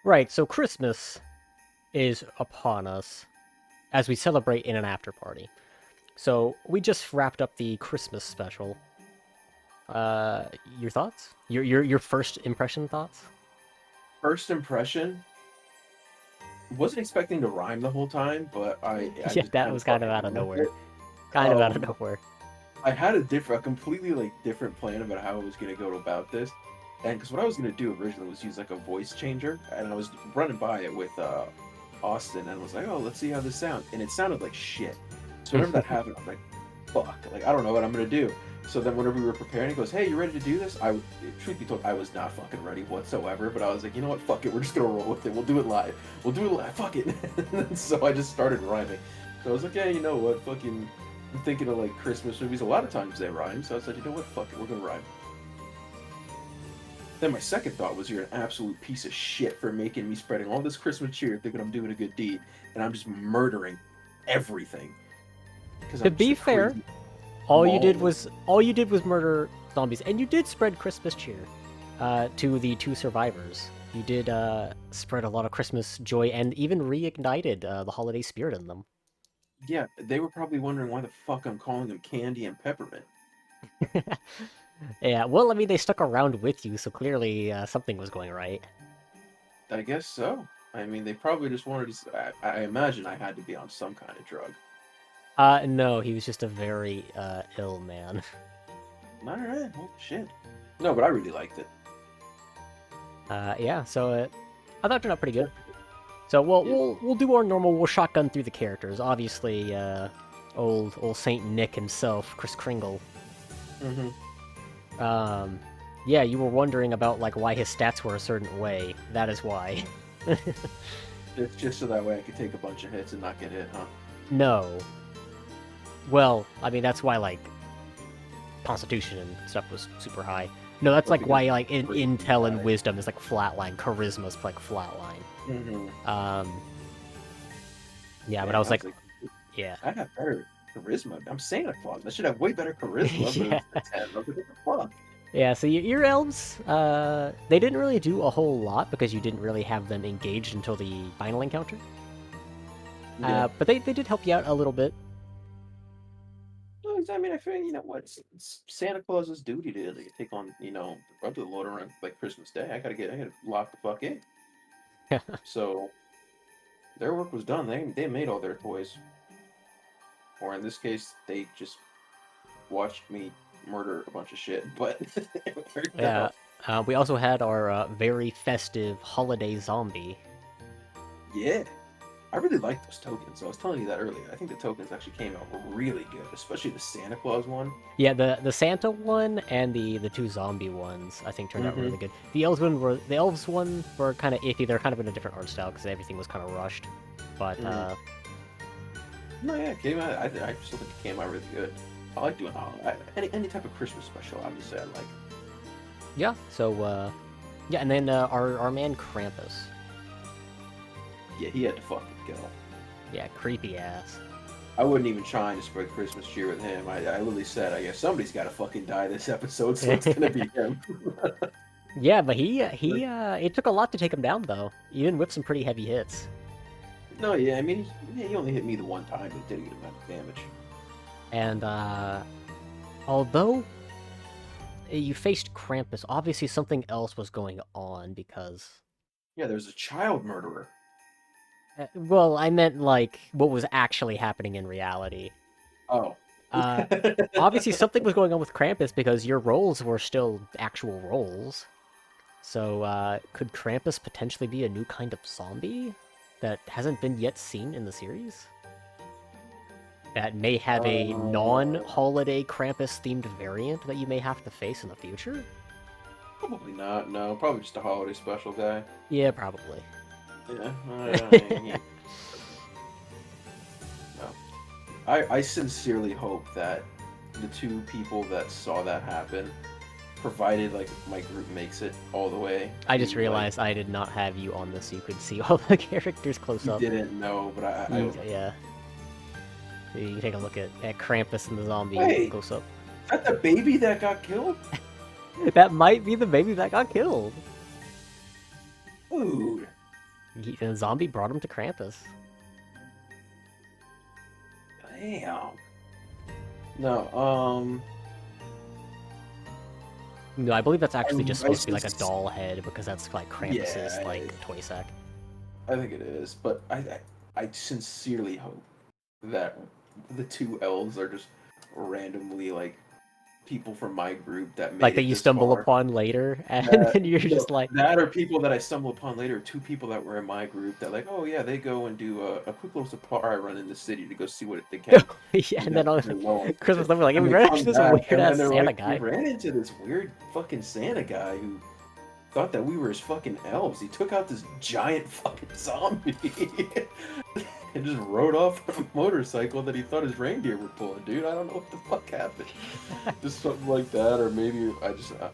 Right, so Christmas is upon us as we celebrate in an after party. So we just wrapped up the Christmas special. Your thoughts? Your first impression thoughts? First impression, wasn't expecting to rhyme the whole time, but I Yeah, just that kind of was kind of fucking out of went with nowhere. it. Kind of out of nowhere. I had a completely like different plan about how I was gonna go about this, and because what I was gonna do originally was use like a voice changer, and I was running by it with Austin, and was like, oh, let's see how this sounds, and it sounded like shit. So whenever that happened, I was like, fuck, like I don't know what I'm gonna do. So then whenever we were preparing, he goes, hey, you ready to do this? Truth be told, I was not fucking ready whatsoever, but I was like, you know what, fuck it, we're just gonna roll with it. We'll do it live. We'll do it live. Fuck it. And so I just started rhyming. So I was like, yeah, you know what, fucking. I'm thinking of like Christmas movies. A lot of times they rhyme, so I said, you know what, fuck it, we're gonna rhyme. Then my second thought was, you're an absolute piece of shit for making me spreading all this Christmas cheer, thinking I'm doing a good deed, and I'm just murdering everything because To I'm just be a fair, crazy all you did mall. was murder zombies, and you did spread Christmas cheer to the two survivors. You did spread a lot of Christmas joy and even reignited the holiday spirit in them. Yeah, they were probably wondering why the fuck I'm calling them candy and peppermint. Yeah, well, I mean, they stuck around with you, so clearly something was going right. I guess so. I mean, they probably just wanted to. I imagine I had to be on some kind of drug. No, he was just a very ill man. All right, well, shit. No, but I really liked it. Yeah, so I thought it turned out pretty good. So we'll Yeah. we'll do our normal. We'll shotgun through the characters. Obviously, old Saint Nick himself, Kris Kringle. Hmm. Um, yeah, you were wondering about like why his stats were a certain way. That is why. It's just so that way I could take a bunch of hits and not get hit, huh? No. Well, I mean that's why like Constitution and stuff was super high. No, that's Well, like because why like in charisma is Intel and high. Wisdom is like flatline. Charisma's like flatline. Hmm. Um, yeah, but I Dang, was I was like, like, yeah, I got better charisma. I'm Santa Claus. I should have way better charisma, but it yeah. was a 10. I was like, what the fuck? Yeah, so your elves, they didn't really do a whole lot because you didn't really have them engaged until the final encounter. Yeah. But they did help you out a little bit. Well, I mean, I feel, you know what? It's Santa Claus's duty to like, take on, rub the Lord around like Christmas Day. I gotta lock the fuck in. So their work was done. They made all their toys. Or in this case, they just watched me murder a bunch of shit, but it worked Yeah. out. We also had our very festive holiday zombie. Yeah. I really like those tokens. I was telling you that earlier. I think the tokens actually came out really good, especially the Santa Claus one. Yeah, the Santa one and the two zombie ones I think turned out Mm-hmm. really good. The elves one were kind of iffy. They're kind of in a different art style because everything was kind of rushed. But Mm. No, yeah, it came out. I still think it came out really good. I like doing any type of Christmas special. Obviously, I like. yeah, so yeah, and then our man Krampus. Yeah, he had to fucking go. Yeah, creepy ass. I wouldn't even try to spread Christmas cheer with him. I literally said, I guess somebody's got to fucking die this episode, so it's gonna be him. Yeah, but he it took a lot to take him down though, even with some pretty heavy hits. No, yeah, I mean, he only hit me the one time, but it did a good amount of damage. And although you faced Krampus, obviously something else was going on because Yeah, there's a child murderer. well, I meant like what was actually happening in reality. Oh. Uh Obviously something was going on with Krampus because your roles were still actual roles. So could Krampus potentially be a new kind of zombie that hasn't been yet seen in the series? That may have a Uh, non-holiday Krampus-themed variant that you may have to face in the future? Probably not. No, probably just a holiday special guy. Yeah, probably. Yeah. No. I sincerely hope that the two people that saw that happen, provided like my group makes it all the way I to just like realized I did not have you on this so you could see all the characters close you up. didn't know, but Yeah. You can take a look at Krampus and the zombie wait, close up. is that the baby that got killed? That might be the baby that got killed. Dude. A zombie brought him to Krampus. Damn. No, No, I believe that's actually just I supposed to be like a just- doll head because that's like Krampus's Yeah, like toy sack. I think it is, but I sincerely hope that the two elves are just randomly like people from my group that made Like that it you this stumble far. upon later, and That, then you're no, just like, that or people that I stumble upon later, two people that were in my group that like, oh yeah, they go and do a quick little safari run in the city to go see what they can. yeah, and then on They're low on Christmas, shit. they're like, hey, And we they ran come into this back, weird and ass then they're Santa like, we guy. ran into this weird fucking Santa guy who thought that we were his fucking elves. He took out this giant fucking zombie and just rode off on a motorcycle that he thought his reindeer were pulling. Dude, I don't know what the fuck happened. Just something like that, or maybe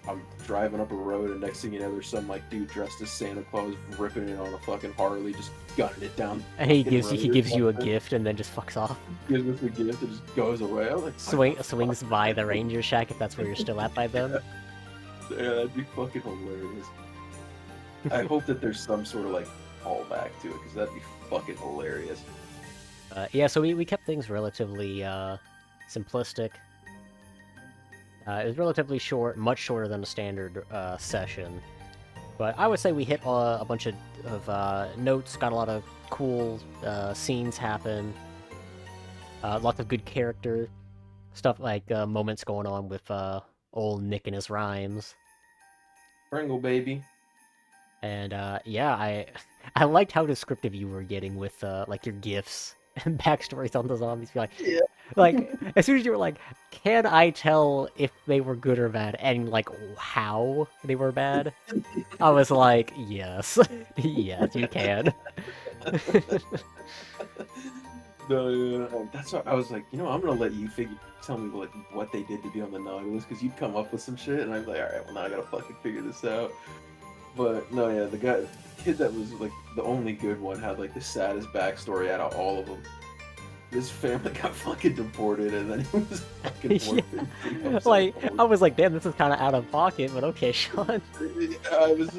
I'm driving up a road and next thing you know, there's some like dude dressed as Santa Claus ripping it on a fucking Harley, just gunning it down. And he fucking gives road he or gives you a something. gift and then just fucks off. Gives us a gift and just goes away. I'm like, Swings by the ranger shack if that's where you're still at by then. yeah, that'd be fucking hilarious. I hope that there's some sort of like callback to it because that'd be fucking hilarious. Yeah, so we kept things relatively simplistic. It was relatively short, much shorter than a standard session. But I would say we hit a bunch of notes, got a lot of cool scenes happen, lots of good character stuff, like moments going on with old Nick and his rhymes. Pringle baby. And yeah, I liked how descriptive you were getting with like your gifts and backstories on the zombies. You're like, Yeah. like as soon as you were like, can I tell if they were good or bad, and like how they were bad? I was like, yes, yes, you can. No, yeah, that's what I was like. You know, I'm gonna let you tell me like what they did to be on the Nautilus because you'd come up with some shit, and I'm like, all right, well now I gotta fucking figure this out. But no, yeah, the kid that was like the only good one had like the saddest backstory out of all of them. His family got fucking deported, and then he was fucking orphaned. Like I was like, damn, this is kind of out of pocket, but okay, Sean. I was.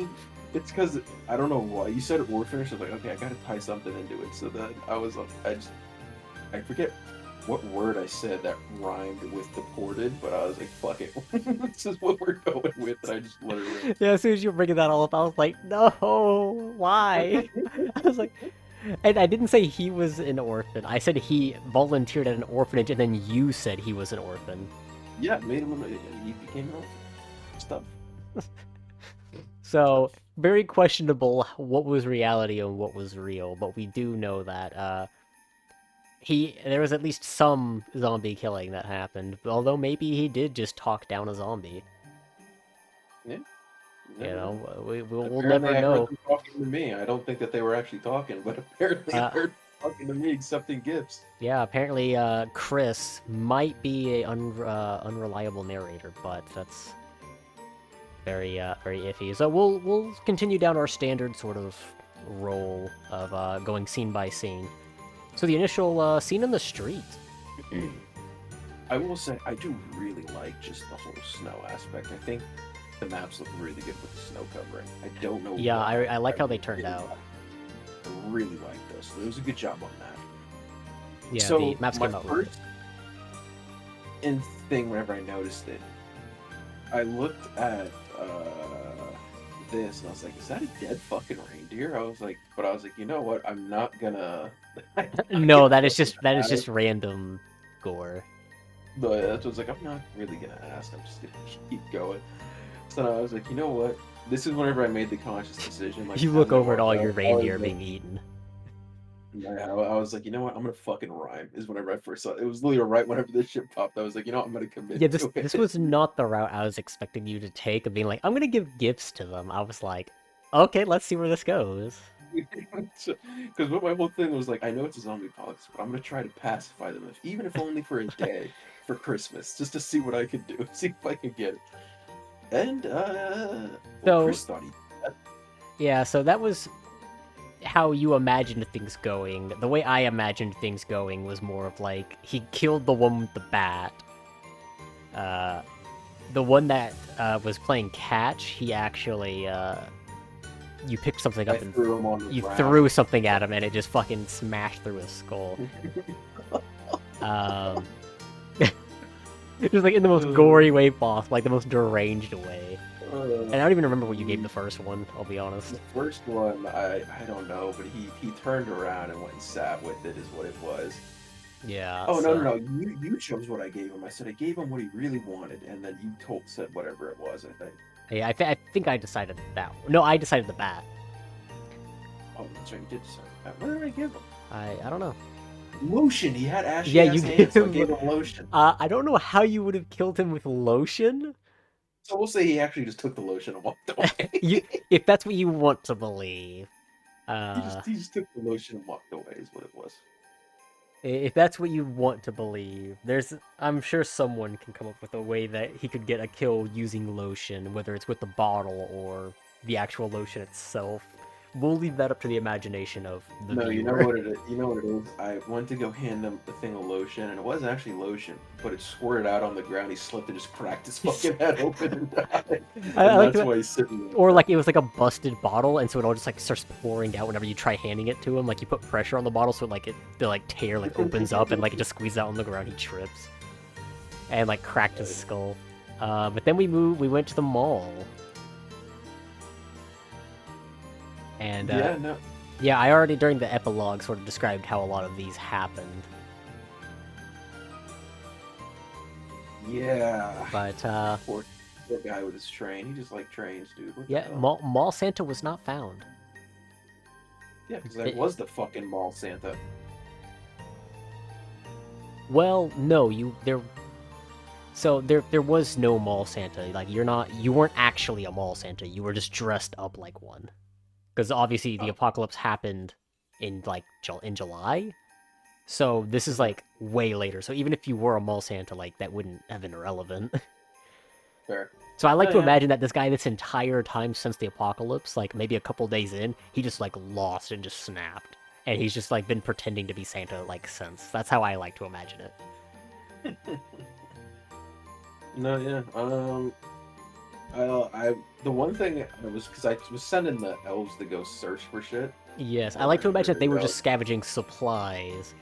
It's because I don't know why you said orphanage. I was like, okay, I gotta tie something into it. So then I forget what word I said that rhymed with deported, but I was like, fuck it, this is what we're going with. And I just let it rip. Yeah, as soon as you were bringing that all up, I was like, no, why? I was like, and I didn't say he was an orphan. I said he volunteered at an orphanage, and then you said he was an orphan. Yeah, made him. He became an orphan. Stuff. So, very questionable what was reality and what was real, but we do know that there was at least some zombie killing that happened, although maybe he did just talk down a zombie. Yeah. You know, we'll Apparently never I heard know. them talking to me. I don't think that they were actually talking, but apparently they're talking to me, accepting gifts. Yeah, apparently Chris might be a unreliable narrator, but that's very iffy. So we'll continue down our standard sort of role of going scene by scene. So the initial scene in the street. I will say I do really like just the whole snow aspect. I think the maps look really good with the snow covering. I don't know. Yeah, why. I like how they turned out. I really like this. It was a good job on that. Yeah, So the maps my came out really first thing whenever I noticed it, I looked at this and I was like, "Is that a dead fucking reindeer?" I was like, you know what? I'm not gonna. No, that is just random gore. But that's what I was like, I'm not really gonna ask. I'm just gonna keep going. So I was like, you know what? This is whenever I made the conscious decision. Like, You look I'm over at gonna- all your I was reindeer like- being eaten. Yeah, I was like, you know what? I'm gonna fucking rhyme. Is whenever I first saw it. It was literally right whenever this shit popped. I was like, you know what? I'm gonna commit. Yeah, to it. this was not the route I was expecting you to take of being like, I'm gonna give gifts to them. I was like, okay, let's see where this goes. Because what my whole thing was like, I know it's a zombie apocalypse, but I'm gonna try to pacify them, even if only for a day, for Christmas, just to see what I could do, see if I could get it. And So- Chris thought he. Yeah, so that was how you imagined things going. The way I imagined things going was more of like, he killed the one with the bat. The one that was playing catch, he actually you picked something I up and threw him on the you ground. threw something at him, and it just fucking smashed through his skull. Just like in the most gory way possible, like the most deranged way. And I don't even remember what you gave the first one, I'll be honest. The first one, I don't know, but he turned around and went and sat with it, is what it was. Yeah. Oh, so... no. You chose what I gave him. I said I gave him what he really wanted, and then you said whatever it was, I think. Yeah, I think I decided that one. No, I decided the bat. Oh, that's right, you did decide that. What did I give him? I don't know. Lotion! He had ashy Yeah, ass you hands, gave so I him... gave him lotion. I don't know how you would have killed him with lotion. So we'll say he actually just took the lotion and walked away. If that's what you want to believe. He just took the lotion and walked away, is what it was. If that's what you want to believe, I'm sure someone can come up with a way that he could get a kill using lotion, whether it's with the bottle or the actual lotion itself. We'll leave that up to the imagination of the viewer. You know what it is? You know what it is? I went to go hand him the thing of lotion, and it wasn't actually lotion, but it squirted out on the ground. He slipped and just cracked his fucking head open and died. That's why he's sitting there. Or like it was like a busted bottle, and so it all just like starts pouring out whenever you try handing it to him. Like you put pressure on the bottle, so the tear like opens up and like it just squeezes out on the ground. He trips and like cracked his skull. But then we went to the mall. And yeah, I already during the epilogue sort of described how a lot of these happened. Yeah. But poor guy with his train. He just like trains, dude. Yeah, Mall Santa was not found. Yeah, because that was the fucking Mall Santa. Well, no, there was no Mall Santa. Like you weren't actually a Mall Santa. You were just dressed up like one. Because obviously the apocalypse happened in July, so this is like way later. So even if you were a Mall Santa, like that wouldn't have been irrelevant. Fair. So I like to imagine that this guy, this entire time since the apocalypse, like maybe a couple days in, he just like lost and just snapped, and he's just like been pretending to be Santa like since. That's how I like to imagine it. No, yeah. The one thing was because I was sending the elves to go search for shit. Yes, I like to imagine that they were just scavenging supplies,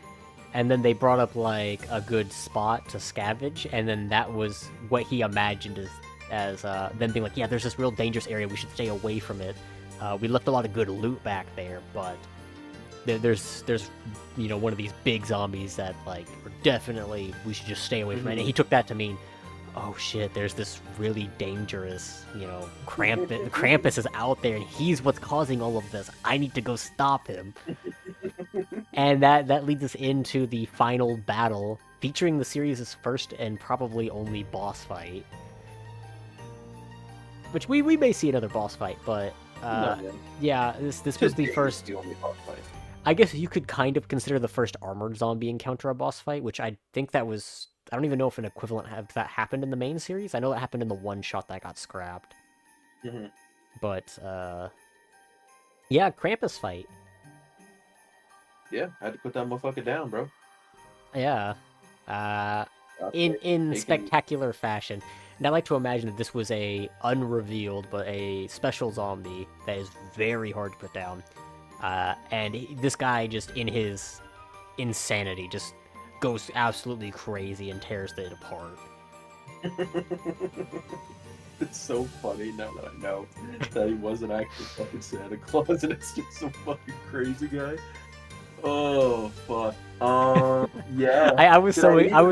and then they brought up like a good spot to scavenge, and then that was what he imagined as them being like, yeah, there's this real dangerous area, we should stay away from it. We left a lot of good loot back there, but there's one of these big zombies that like definitely we should just stay away from it. And he took that to mean, oh shit, there's this really dangerous, Krampus. Krampus is out there, and he's what's causing all of this. I need to go stop him. And that leads us into the final battle, featuring the series' first and probably only boss fight. Which we may see another boss fight, but yeah, this was the first. The only boss fight. I guess you could kind of consider the first armored zombie encounter a boss fight, which I think that was. I don't even know if an equivalent of that happened in the main series. I know that happened in the one shot that got scrapped. Mm-hmm. But yeah, Krampus fight. Yeah, I had to put that motherfucker down, bro. Yeah. In spectacular fashion. And I like to imagine that this was a unrevealed but a special zombie that is very hard to put down. And this guy just in his insanity just goes absolutely crazy and tears it apart. It's so funny now that I know that he wasn't actually fucking Santa Claus and it's just some fucking crazy guy. Oh fuck. Yeah. I was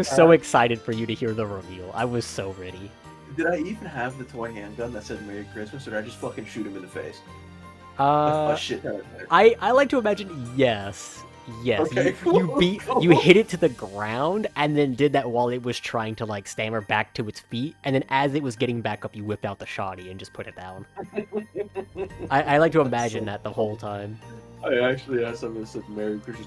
so excited for you to hear the reveal. I was so ready. Did I even have the toy handgun that said Merry Christmas, or did I just fucking shoot him in the face? Shit. I like to imagine yes. Yes, okay, you hit it to the ground, and then did that while it was trying to like stammer back to its feet, and then as it was getting back up, you whipped out the shotty and just put it down. I like to imagine that the whole time. I actually had something that said Merry Christmas.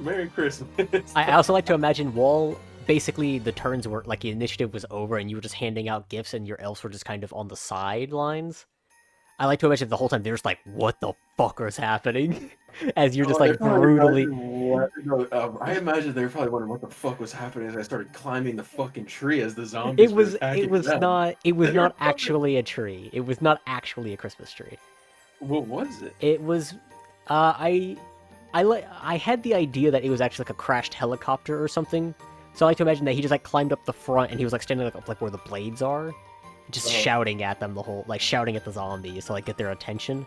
Merry Christmas. I also like to imagine while basically the turns were like the initiative was over, and you were just handing out gifts, and your elves were just kind of on the sidelines. I like to imagine the whole time they're just like, "What the fuck is happening?" As you're just like brutally. I imagine they were probably wondering what the fuck was happening as I started climbing the fucking tree as the zombies were attacking them. It was not actually a tree. It was not actually a Christmas tree. What was it? It was, I had the idea that it was actually like a crashed helicopter or something. So I like to imagine that he just like climbed up the front and he was like standing like up like where the blades are, just Oh. shouting at them the whole like shouting at the zombies to like get their attention.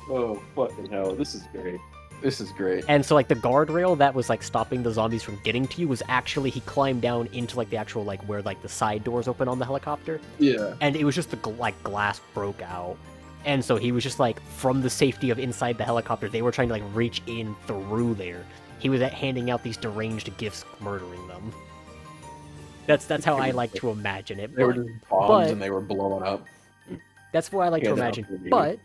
Oh fucking hell! This is great. This is great. And so like the guardrail that was like stopping the zombies from getting to you was actually he climbed down into like the actual like where like the side doors open on the helicopter, Yeah. and it was just the like glass broke out. And so he was just like from the safety of inside the helicopter, they were trying to like reach in through there. He was handing out these deranged gifts, murdering them. That's how I like to imagine it. They were But, just bombs and they were blowing up. that's what I like to Handed out imagine. food. But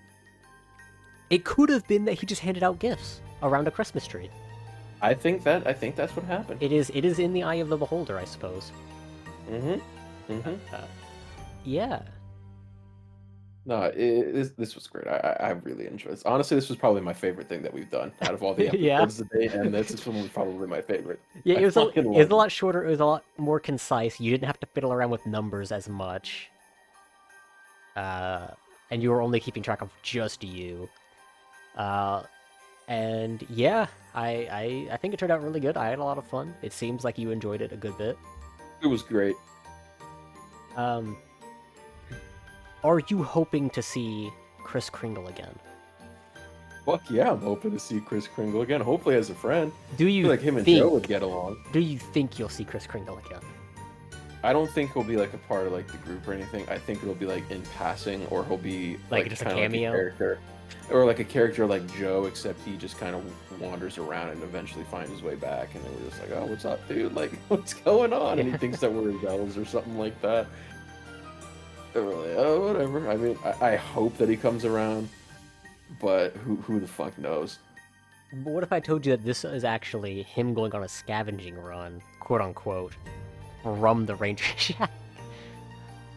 it could have been that he just handed out gifts around a Christmas tree. I think that's what happened. It is in the eye of the beholder, I suppose. Yeah. No, this was great. I really enjoyed this. Honestly, this was probably my favorite thing that we've done out of all the Yeah. episodes today, and this one was probably my favorite. Yeah, I it was fucking a loved lot shorter. It was a lot more concise. You didn't have to fiddle around with numbers as much. And you were only keeping track of just you. And yeah, I think it turned out really good. I had a lot of fun. It seems like you enjoyed it a good bit. It was great. Are you hoping to see Kris Kringle again? Fuck yeah, I'm hoping to see Kris Kringle again. Hopefully as a friend. Do I you feel like him and think, Joe would get along. Do you think you'll see Kris Kringle again? I don't think he'll be like a part of like the group or anything. I think it'll be like in passing, or he'll be Like just a kinda cameo? like a character, or like a character like Joe, except he just kind of wanders around and eventually finds his way back. And then we're just like, oh, what's up, dude? Like, what's going on? And he thinks that we're his elves or something like that. And we're like, oh, whatever. I mean, I hope that he comes around, but who the fuck knows? But what if I told you that this is actually him going on a scavenging run, quote unquote, from the Ranger Shack?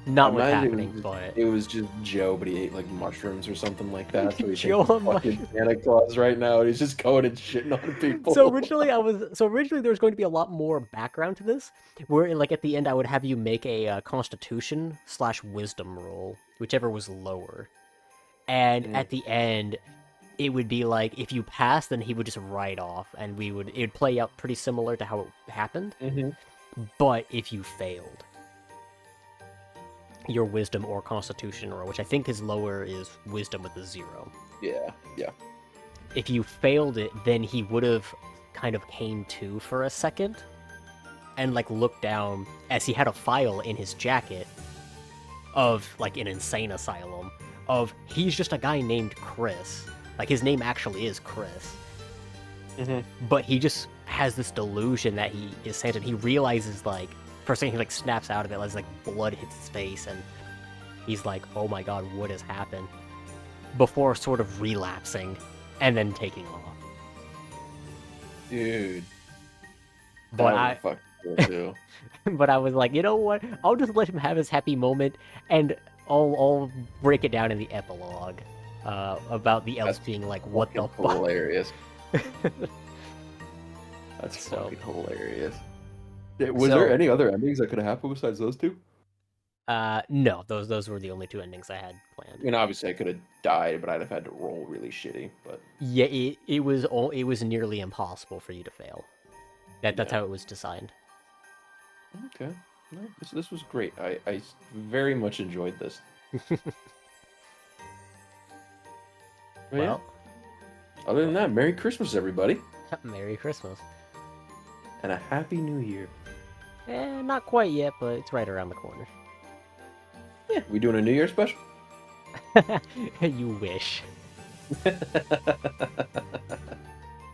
Not what's happening, but it was just Joe, but he ate like mushrooms or something like that. So he's Joe on fucking Santa Claus right now, and he's just going and shitting on people. So originally there was going to be a lot more background to this, where like at the end I would have you make a Constitution/Wisdom roll, whichever was lower, and at the end it would be like if you pass, then he would just write off, and it would play out pretty similar to how it happened. But if you failed your Wisdom or Constitution roll, which I think is lower is Wisdom with a 0. Yeah. If you failed it, then he would have kind of came to for a second and like looked down as he had a file in his jacket of like an insane asylum of he's just a guy named Chris. Like his name actually is Chris. But he just has this delusion that he is Santa. And he realizes like first thing he like snaps out of it as like blood hits his face and he's like, oh my god, what has happened? Before sort of relapsing and then taking off. Dude. But but I was like, you know what? I'll just let him have his happy moment and I'll break it down in the epilogue about the elves being like, what the fuck? Hilarious. That's fucking hilarious. Was there any other endings that could have happened besides those two? No, those were the only two endings I had planned. I mean, obviously I could have died, but I'd have had to roll really shitty. But yeah, it was nearly impossible for you to fail. That's how it was designed. Okay, no, this was great. I very much enjoyed this. Well, other than that, Merry Christmas, everybody. Merry Christmas. And a Happy New Year. Not quite yet, but it's right around the corner. Yeah, we doing a New Year special? You wish.